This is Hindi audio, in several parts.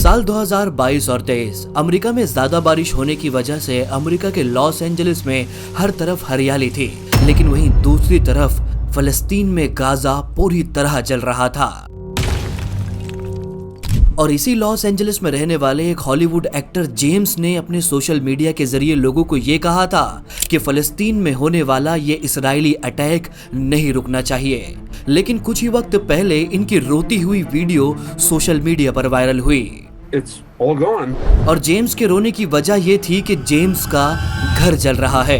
साल 2022 और 23 अमेरिका में ज्यादा बारिश होने की वजह से अमेरिका के लॉस एंजलिस में हर तरफ हरियाली थी, लेकिन वहीं दूसरी तरफ फलस्तीन में गाजा पूरी तरह जल रहा था। और इसी लॉस एंजलिस में रहने वाले एक हॉलीवुड एक्टर जेम्स ने अपने सोशल मीडिया के जरिए लोगों को ये कहा था कि फलस्तीन में होने वाला ये इजरायली अटैक नहीं रुकना चाहिए। लेकिन कुछ ही वक्त पहले इनकी रोती हुई वीडियो सोशल मीडिया पर वायरल हुई। It's all gone. और जेम्स के रोने की वजह ये थी कि जेम्स का घर जल रहा है।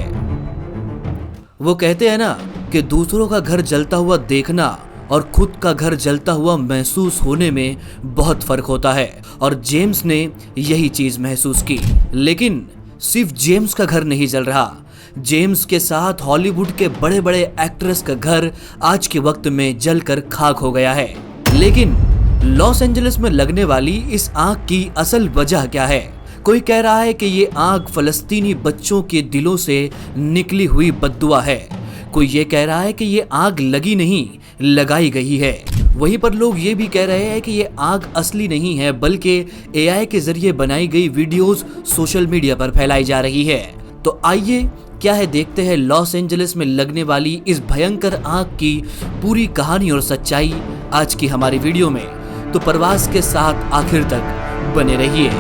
वो कहते हैं ना कि दूसरों का घर जलता हुआ देखना और खुद का घर जलता हुआ महसूस होने में बहुत फर्क होता है, और जेम्स ने यही चीज महसूस की। लेकिन सिर्फ जेम्स का घर नहीं जल रहा, जेम्स के साथ हॉलीवुड के बड़े बड़े एक्ट्रेस का घर आज के वक्त में जलकर खाक हो गया है। लेकिन लॉस एंजलिस में लगने वाली इस आग की असल वजह क्या है? कोई कह रहा है कि ये आग फलस्तीनी बच्चों के दिलों से निकली हुई बद्दुआ है। कोई ये कह रहा है कि ये आग लगी नहीं, लगाई गई है। वहीं पर लोग ये भी कह रहे हैं कि ये आग असली नहीं है, बल्कि एआई के जरिए बनाई गई वीडियोस सोशल मीडिया पर फैलाई जा रही है। तो आइए क्या है देखते हैं लॉस एंजलिस में लगने वाली इस भयंकर आग की पूरी कहानी और सच्चाई आज की हमारी वीडियो में। तो प्रवास के साथ आखिर तक बने रहिए।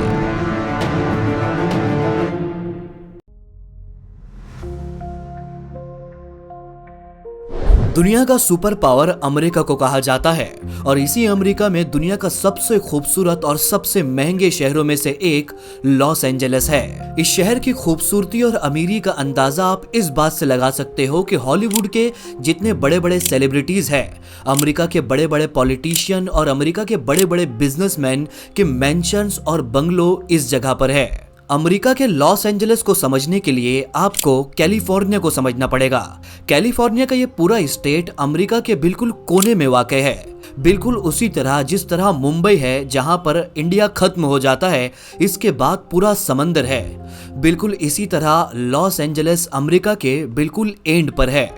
दुनिया का सुपर पावर अमेरिका को कहा जाता है, और इसी अमेरिका में दुनिया का सबसे खूबसूरत और सबसे महंगे शहरों में से एक लॉस एंजलिस है। इस शहर की खूबसूरती और अमीरी का अंदाजा आप इस बात से लगा सकते हो कि हॉलीवुड के जितने बड़े बड़े सेलिब्रिटीज हैं, अमेरिका के बड़े बड़े पॉलिटिशियन और अमेरिका के बड़े बड़े बिजनेसमैन के मैंशंस और बंगलो इस जगह पर है। अमेरिका के लॉस एंजलिस को समझने के लिए आपको कैलिफोर्निया को समझना पड़ेगा। कैलिफोर्निया का ये पूरा स्टेट अमेरिका के बिल्कुल कोने में वाक़ है, बिल्कुल उसी तरह जिस तरह मुंबई है जहां पर इंडिया खत्म हो जाता है, इसके बाद पूरा समंदर है। बिल्कुल इसी तरह लॉस एंजलिस अमेरिका के बिल्कुल एंड पर है।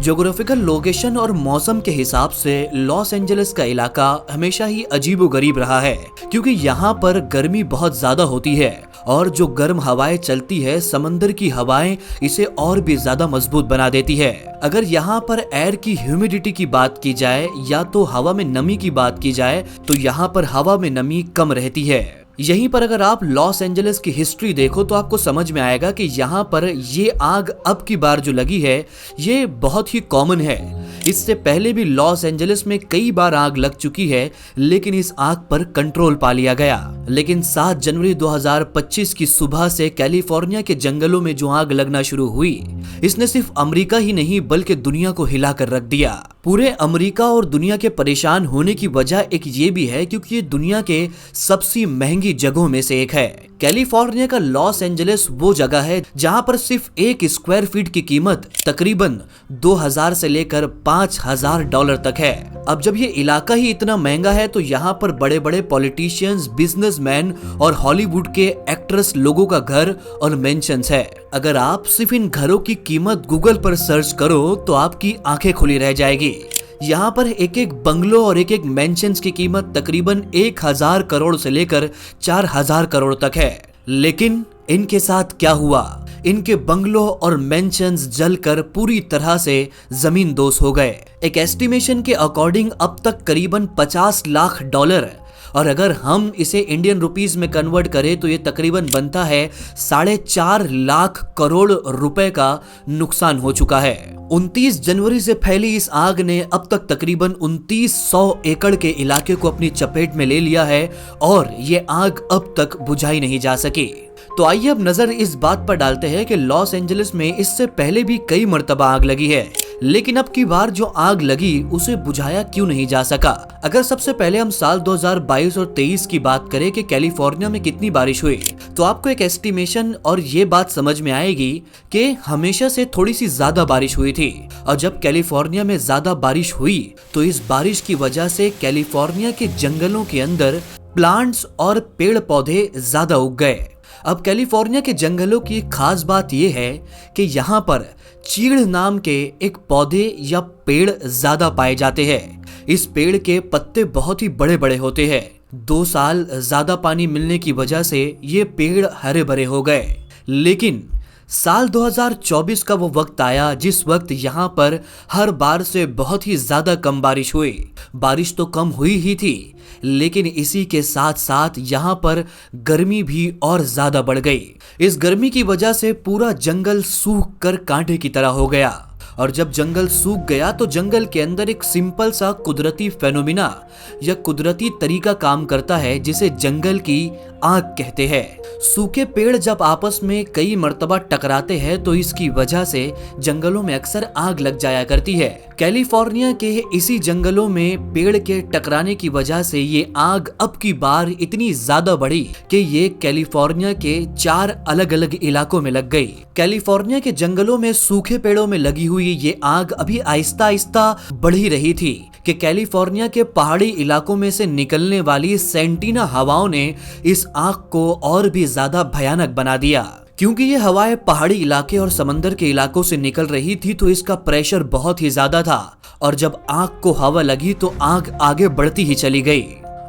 ज्योग्राफिकल लोकेशन और मौसम के हिसाब से लॉस एंजलिस का इलाका हमेशा ही अजीबोगरीब रहा है, क्योंकि यहाँ पर गर्मी बहुत ज्यादा होती है और जो गर्म हवाएं चलती है, समंदर की हवाएं इसे और भी ज्यादा मजबूत बना देती है। अगर यहाँ पर एयर की ह्यूमिडिटी की बात की जाए या तो हवा में नमी की बात की जाए, तो यहाँ पर हवा में नमी कम रहती है। यहीं पर अगर आप लॉस एंजलिस की हिस्ट्री देखो तो आपको समझ में आएगा कि यहाँ पर ये आग अब की बार जो लगी है ये बहुत ही कॉमन है। इससे पहले भी लॉस एंजलिस में कई बार आग लग चुकी है, लेकिन इस आग पर कंट्रोल पा लिया गया। लेकिन 7 जनवरी 2025 की सुबह से कैलिफोर्निया के जंगलों में जो आग लगना शुरू हुई, इसने सिर्फ अमेरिका ही नहीं बल्कि दुनिया को हिला कर रख दिया। पूरे अमेरिका और दुनिया के परेशान होने की वजह एक ये भी है क्योंकि ये दुनिया के सबसे महंगी जगहों में से एक है। कैलिफोर्निया का लॉस एंजलिस वो जगह है जहां पर सिर्फ 1 स्क्वायर फीट की कीमत तकरीबन 2000 से लेकर $5000 तक है। अब जब ये इलाका ही इतना महंगा है तो यहाँ पर बड़े बड़े पॉलिटिशियंस, बिजनेसमैन और हॉलीवुड के एक्ट्रेस लोगों का घर और मेंशंस है। अगर आप सिर्फ इन घरों की कीमत गूगल पर सर्च करो तो आपकी आंखें खुली रह जाएगी। यहाँ पर एक एक बंगलो और एक एक मेंशंस की कीमत तकरीबन 1000 करोड़ से लेकर 4000 करोड़ तक है। लेकिन इनके साथ क्या हुआ? इनके बंगलों और मेंशंस जलकर पूरी तरह से जमींदोज हो गए। एक एस्टिमेशन के अकॉर्डिंग अब तक करीबन $50 लाख, और अगर हम इसे इंडियन रुपीस में कन्वर्ट करें तो ये तकरीबन बनता है 4.5 लाख करोड़ रुपए का नुकसान हो चुका है। 29 जनवरी से फैली इस आग ने अब तक तकरीबन 2900 एकड़ के इलाके को अपनी चपेट में ले लिया है, और ये आग अब तक बुझाई नहीं जा सकी। तो आइए अब नजर इस बात पर डालते हैं कि लॉस एंजलिस में इससे पहले भी कई मर्तबा आग लगी है, लेकिन अब की बार जो आग लगी उसे बुझाया क्यों नहीं जा सका। अगर सबसे पहले हम साल 2022 और 23 की बात करें कि कैलिफोर्निया में कितनी बारिश हुई, तो आपको एक एस्टिमेशन और ये बात समझ में आएगी कि हमेशा से थोड़ी सी ज्यादा बारिश हुई थी। और जब कैलिफोर्निया में ज्यादा बारिश हुई तो इस बारिश की वजह से कैलिफोर्निया के जंगलों के अंदर प्लांट्स और पेड़ पौधे ज्यादा उग गए। अब कैलिफोर्निया के जंगलों की एक खास बात यह है कि यहाँ पर चीड़ नाम के एक पौधे या पेड़ ज्यादा पाए जाते हैं। इस पेड़ के पत्ते बहुत ही बड़े बड़े होते हैं। 2 साल ज्यादा पानी मिलने की वजह से ये पेड़ हरे भरे हो गए। लेकिन साल 2024 का वो वक्त आया जिस वक्त यहाँ पर हर बार से बहुत ही ज्यादा कम बारिश हुई। बारिश तो कम हुई ही थी, लेकिन इसी के साथ साथ यहाँ पर गर्मी भी और ज्यादा बढ़ गई। इस गर्मी की वजह से पूरा जंगल सूख कर कांटे की तरह हो गया, और जब जंगल सूख गया तो जंगल के अंदर एक सिंपल सा कुदरती फेनोमिना या कुदरती तरीका काम करता है जिसे जंगल की आग कहते हैं। सूखे पेड़ जब आपस में कई मर्तबा टकराते हैं तो इसकी वजह से जंगलों में अक्सर आग लग जाया करती है। कैलिफोर्निया के इसी जंगलों में पेड़ के टकराने की वजह से ये आग अब की बार इतनी ज्यादा बढ़ी कि ये कैलिफोर्निया के 4 अलग अलग इलाकों में लग गई। कैलिफोर्निया के जंगलों में सूखे पेड़ों में लगी हुई ये आग अभी आहिस्ता आहिस्ता बढ़ ही रही थी कि कैलिफोर्निया के पहाड़ी इलाकों में से निकलने वाली सेंटीना हवाओं ने इस आग को और भी ज्यादा भयानक बना दिया। क्योंकि ये हवाएं पहाड़ी इलाके और समंदर के इलाकों से निकल रही थी तो इसका प्रेशर बहुत ही ज्यादा था, और जब आग को हवा लगी तो आग आगे बढ़ती ही चली गई,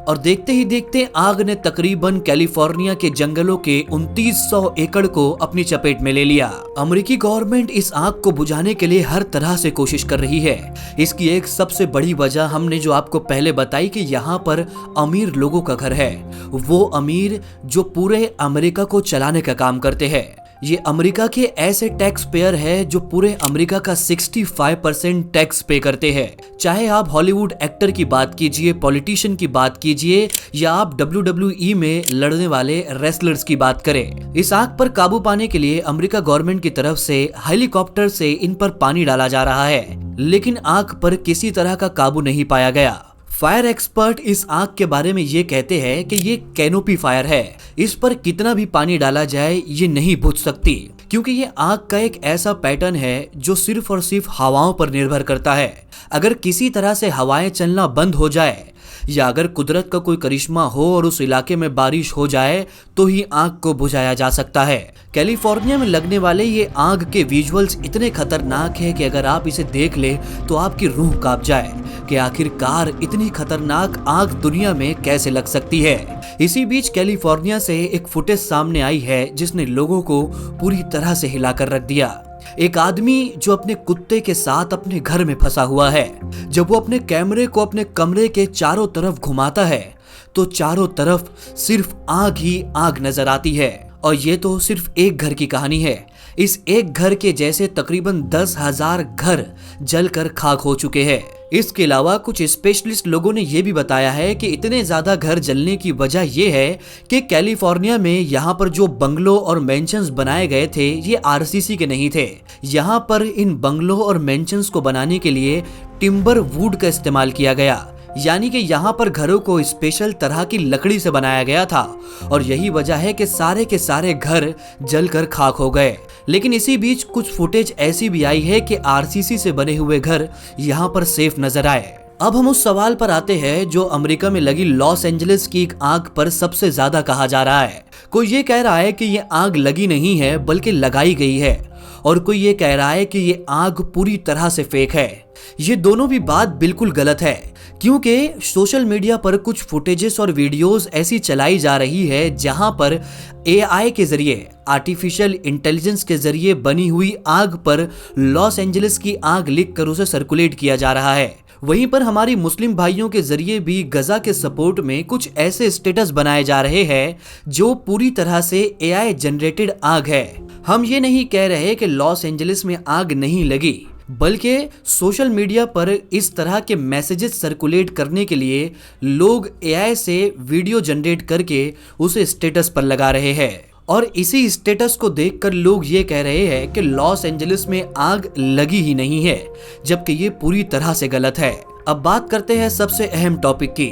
और देखते ही देखते आग ने तकरीबन कैलिफोर्निया के जंगलों के 2900 एकड़ को अपनी चपेट में ले लिया। अमेरिकी गवर्नमेंट इस आग को बुझाने के लिए हर तरह से कोशिश कर रही है। इसकी एक सबसे बड़ी वजह हमने जो आपको पहले बताई कि यहाँ पर अमीर लोगों का घर है, वो अमीर जो पूरे अमेरिका को चलाने का काम करते हैं। ये अमेरिका के ऐसे टैक्स पेयर है जो पूरे अमेरिका का 65% टैक्स पे करते हैं। चाहे आप हॉलीवुड एक्टर की बात कीजिए, पॉलिटिशियन की बात कीजिए, या आप WWE में लड़ने वाले रेसलर्स की बात करें। इस आग पर काबू पाने के लिए अमेरिका गवर्नमेंट की तरफ से हेलीकॉप्टर से इन पर पानी डाला जा रहा है, लेकिन आग पर किसी तरह का काबू नहीं पाया गया। फायर एक्सपर्ट इस आग के बारे में ये कहते हैं कि ये कैनोपी फायर है, इस पर कितना भी पानी डाला जाए ये नहीं बुझ सकती, क्योंकि ये आग का एक ऐसा पैटर्न है जो सिर्फ और सिर्फ हवाओं पर निर्भर करता है। अगर किसी तरह से हवाएं चलना बंद हो जाए या अगर कुदरत का कोई करिश्मा हो और उस इलाके में बारिश हो जाए तो ही आग को बुझाया जा सकता है। कैलिफोर्निया में लगने वाले ये आग के विजुअल्स इतने खतरनाक है कि अगर आप इसे देख ले तो आपकी रूह कांप जाए कि आखिरकार इतनी खतरनाक आग दुनिया में कैसे लग सकती है। इसी बीच कैलिफोर्निया से एक फुटेज सामने आई है जिसने लोगों को पूरी तरह से हिलाकर रख दिया। एक आदमी जो अपने कुत्ते के साथ अपने घर में फंसा हुआ है, जब वो अपने कैमरे को अपने कमरे के चारों तरफ घुमाता है तो चारों तरफ सिर्फ आग ही आग नजर आती है। और ये तो सिर्फ एक घर की कहानी है। इस एक घर के जैसे तकरीबन 10,000 घर जलकर खाक हो चुके हैं। इसके अलावा कुछ स्पेशलिस्ट लोगों ने यह भी बताया है कि इतने ज्यादा घर जलने की वजह यह है कि कैलिफोर्निया में यहाँ पर जो बंगलो और मेंशंस बनाए गए थे ये आरसीसी के नहीं थे। यहाँ पर इन बंगलो और मेंशंस को बनाने के लिए टिम्बर वुड का इस्तेमाल किया गया, यानी कि यहाँ पर घरों को स्पेशल तरह की लकड़ी से बनाया गया था, और यही वजह है कि सारे के सारे घर जलकर खाक हो गए। लेकिन इसी बीच कुछ फुटेज ऐसी भी आई है कि आरसीसी से बने हुए घर यहाँ पर सेफ नजर आए। अब हम उस सवाल पर आते हैं जो अमेरिका में लगी लॉस एंजलिस की एक आग पर सबसे ज्यादा कहा जा रहा है। कोई ये कह रहा है कि ये आग लगी नहीं है बल्कि लगाई गई है, और कोई ये कह रहा है कि ये आग पूरी तरह से फेक है। ये दोनों भी बात बिल्कुल गलत है, क्योंकि सोशल मीडिया पर कुछ फुटेजेस और वीडियोस ऐसी चलाई जा रही है जहां पर एआई के जरिए, आर्टिफिशियल इंटेलिजेंस के जरिए बनी हुई आग पर लॉस एंजलिस की आग लिखकर उसे सर्कुलेट किया जा रहा है। वहीं पर हमारी मुस्लिम भाइयों के जरिए भी गजा के सपोर्ट में कुछ ऐसे स्टेटस बनाए जा रहे हैं जो पूरी तरह से एआई जनरेटेड आग है। हम ये नहीं कह रहे कि लॉस एंजलिस में आग नहीं लगी, बल्कि सोशल मीडिया पर इस तरह के मैसेजेस सर्कुलेट करने के लिए लोग एआई से वीडियो जनरेट करके उसे स्टेटस पर लगा रहे हैं, और इसी स्टेटस को देखकर लोग ये कह रहे हैं कि लॉस एंजलिस में आग लगी ही नहीं है, जबकि ये पूरी तरह से गलत है। अब बात करते हैं सबसे अहम टॉपिक की,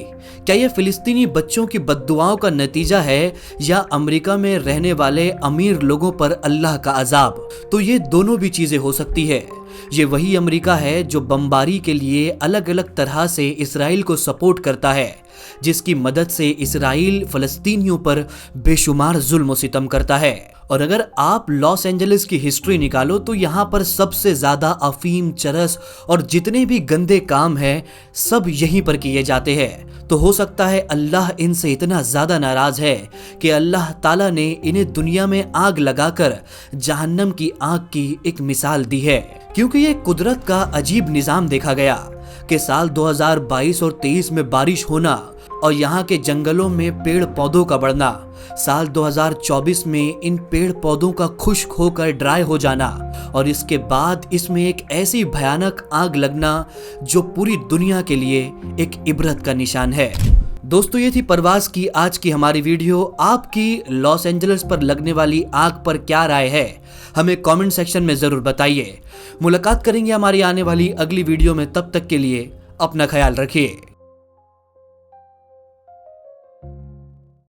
क्या ये फिलिस्तीनी बच्चों की बद्दुआओं का नतीजा है या अमेरिका में रहने वाले अमीर लोगों पर अल्लाह का अजाब? तो ये दोनों भी चीजें हो सकती है। ये वही अमेरिका है जो बमबारी के लिए अलग अलग तरह से इसराइल को सपोर्ट करता है, जिसकी मदद से इसराइल फलस्तीनियों पर बेशुमार जुल्म सितम करता है। और अगर आप लॉस एंजलिस की हिस्ट्री निकालो तो यहाँ पर सबसे ज्यादा अफीम, चरस और जितने भी गंदे काम हैं सब यहीं पर किए जाते हैं। तो हो सकता है अल्लाह इनसे इतना ज्यादा नाराज है कि अल्लाह ताला ने इन्हें दुनिया में आग लगाकर जहन्नम की आग की एक मिसाल दी है। क्योंकि ये कुदरत का अजीब निजाम देखा गया कि साल 2022 और 23 में बारिश होना और यहाँ के जंगलों में पेड़ पौधों का बढ़ना, साल 2024 में इन पेड़ पौधों का खुश्क होकर ड्राई हो जाना और इसके बाद इसमें एक ऐसी भयानक आग लगना जो पूरी दुनिया के लिए एक इबरत का निशान है। दोस्तों, ये थी परवाज़ की आज की हमारी वीडियो। आपकी लॉस एंजलिस पर लगने वाली आग पर क्या राय है, हमें कमेंट सेक्शन में जरूर बताइए। मुलाकात करेंगे हमारी आने वाली अगली वीडियो में, तब तक के लिए अपना ख्याल रखिए।